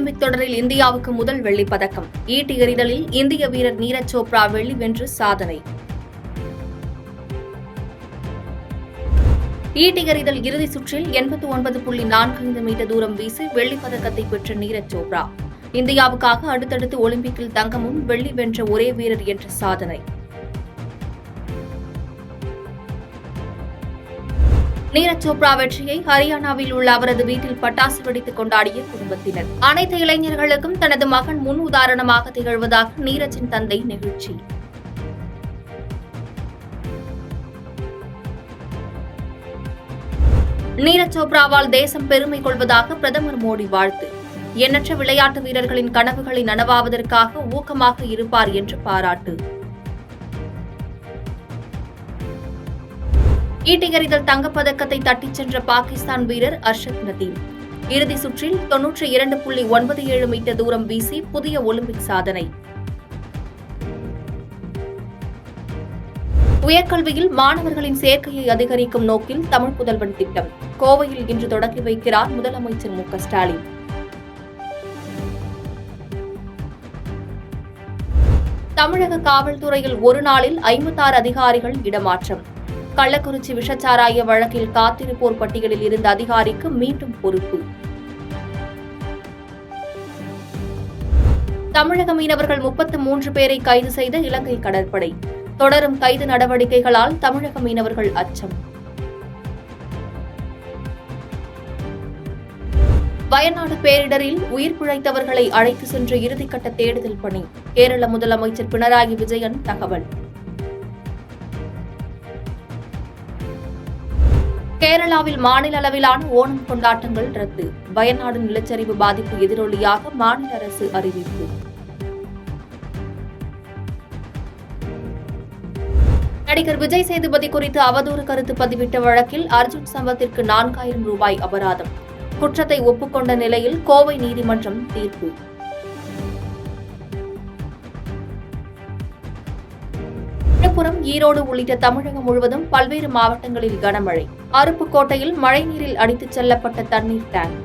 Olympic தொடரில் இந்தியாவுக்கு முதல் வெள்ளிப் பதக்கம். ஈட்டி எறிதலில் இந்திய வீரர் நீரஜ் சோப்ரா வெள்ளி வென்று சாதனை. ஈட்டி எறிதல் இறுதிச் சுற்றில் 89.45 மீட்டர் தூரம் வீசி வெள்ளிப் பதக்கத்தை பெற்ற நீரஜ் சோப்ரா இந்தியாவுக்காக அடுத்தடுத்து ஒலிம்பிக்கில் தங்கமும் வெள்ளி வென்ற ஒரே வீரர் என்ற சாதனை. நீரஜ் சோப்ரா வெற்றியை ஹரியானாவில் உள்ள அவரது வீட்டில் பட்டாசு வெடித்துக் கொண்டாடிய குடும்பத்தினர். அனைத்து இளைஞர்களுக்கும் தனது மகன் முன் உதாரணமாக திகழ்வதாக நீரஜின் தந்தை நெகிழ்ச்சி. நீரஜ் சோப்ராவால் தேசம் பெருமை கொள்வதாக பிரதமர் மோடி வாழ்த்து. எண்ணற்ற விளையாட்டு வீரர்களின் கனவுகளை நனவாவதற்காக ஊக்கமாக இருப்பார் என்று பாராட்டு. ஈட்டி எறிதல் தங்கப்பதக்கத்தை தட்டிச் சென்ற பாகிஸ்தான் வீரர் அர்ஷத் நதீம் இறுதி சுற்றில் 92.97 மீட்டர் தூரம் வீசி புதிய ஒலிம்பிக் சாதனை. உயர்கல்வியில் மாணவர்களின் சேர்க்கையை அதிகரிக்கும் நோக்கில் தமிழ் புதல்வன் திட்டம் கோவையில் இன்று தொடங்கி வைக்கிறார் முதலமைச்சர் மு.க.ஸ்டாலின். தமிழக காவல்துறையில் ஒரு நாளில் 56 அதிகாரிகள் இடமாற்றம். கள்ளக்குறிச்சி விஷச்சாராய வழக்கில் காத்திருப்போர் பட்டியலில் இருந்த அதிகாரிக்கு மீண்டும் பொறுப்பு. தமிழக மீனவர்கள் 33 பேரை கைது செய்த இலங்கை கடற்படை. தொடரும் கைது நடவடிக்கைகளால் தமிழக மீனவர்கள் அச்சம். வயநாடு பேரிடரில் உயிர் பிழைத்தவர்களை அழைத்து சென்ற இறுதிக்கட்ட தேடுதல் பணி. கேரள முதலமைச்சர் பினராயி விஜயன் தகவல். கேரளாவில் மாநில அளவிலான ஓணம் கொண்டாட்டங்கள் ரத்து. வயநாடு நிலச்சரிவு பாதிப்பு எதிரொலியாக மாநில அரசு அறிவிப்பு. நடிகர் விஜய் சேதுபதி குறித்து அவதூறு கருத்து பதிவிட்ட வழக்கில் அர்ஜுன் சம்பத்திற்கு 4000 ரூபாய் அபராதம். குற்றத்தை ஒப்புக்கொண்ட நிலையில் கோவை நீதிமன்றம் தீர்ப்பு. விழுப்புரம், ஈரோடு உள்ளிட்ட தமிழகம் முழுவதும் பல்வேறு மாவட்டங்களில் கனமழை. அருப்புக்கோட்டையில் மழைநீரில் அடித்துச் செல்லப்பட்ட தண்ணீர் டேங்க்.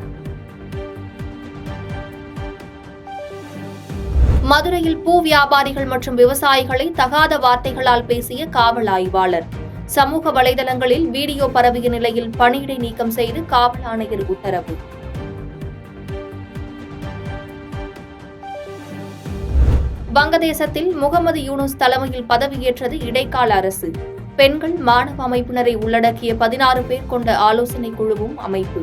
மதுரையில் பூ வியாபாரிகள் மற்றும் விவசாயிகளை தகாத வார்த்தைகளால் பேசிய காவல் ஆய்வாளர். சமூக வலைதளங்களில் வீடியோ பரவிய நிலையில் பணியிடை நீக்கம் செய்து காவல் ஆணையர் உத்தரவு. வங்கதேசத்தில் முகமது யூனுஸ் தலைமையில் பதவியேற்றது இடைக்கால அரசு. பெண்கள், மாணவ அமைப்பினரை உள்ளடக்கிய 16 பேர் கொண்ட ஆலோசனை குழுவும் அமைப்பு.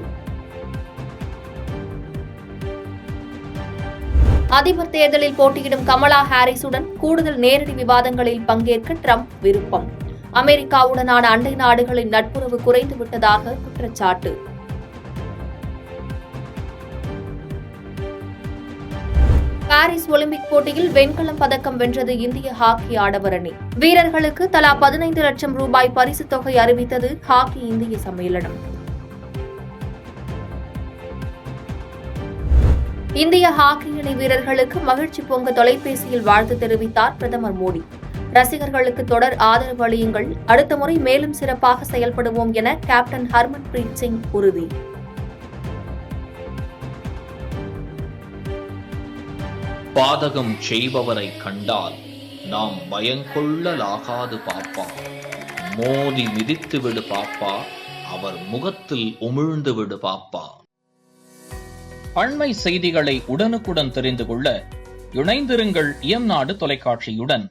அதிபர் தேர்தலில் போட்டியிடும் கமலா ஹாரிஸுடன் கூடுதல் நேரடி விவாதங்களில் பங்கேற்க ட்ரம்ப் விருப்பம். அமெரிக்காவுடனான அண்டை நாடுகளின் நட்புறவு குறைந்துவிட்டதாக குற்றச்சாட்டு. பாரிஸ் ஒலிம்பிக் போட்டியில் வெண்கலம் பதக்கம் வென்றது இந்திய ஹாக்கி ஆடவர் அணி. வீரர்களுக்கு தலா 15 லட்சம் ரூபாய் பரிசுத் தொகை அறிவித்தது ஹாக்கி இந்திய சம்மேளனம். இந்திய ஹாக்கி அணி வீரர்களுக்கு மகிழ்ச்சி பொங்க தொலைபேசியில் வாழ்த்து தெரிவித்தார் பிரதமர் மோடி. ரசிகர்களுக்கு தொடர் ஆதரவு அளியுங்கள், அடுத்த முறை மேலும் சிறப்பாக செயல்படுவோம் என கேப்டன் ஹர்மன்பிரீத் சிங் உறுதி. பாதகம் செய்பவரை கண்டால் நாம் பயங்கொள்ளலாகாது பாப்பா. மோதி மிதித்து விடு பாப்பா, அவர் முகத்தில் உமிழ்ந்து விடு பாப்பா. அண்மை செய்திகளை உடனுக்குடன் தெரிந்து கொள்ள இணைந்திருங்கள் இயம்நாடு தொலைக்காட்சியுடன்.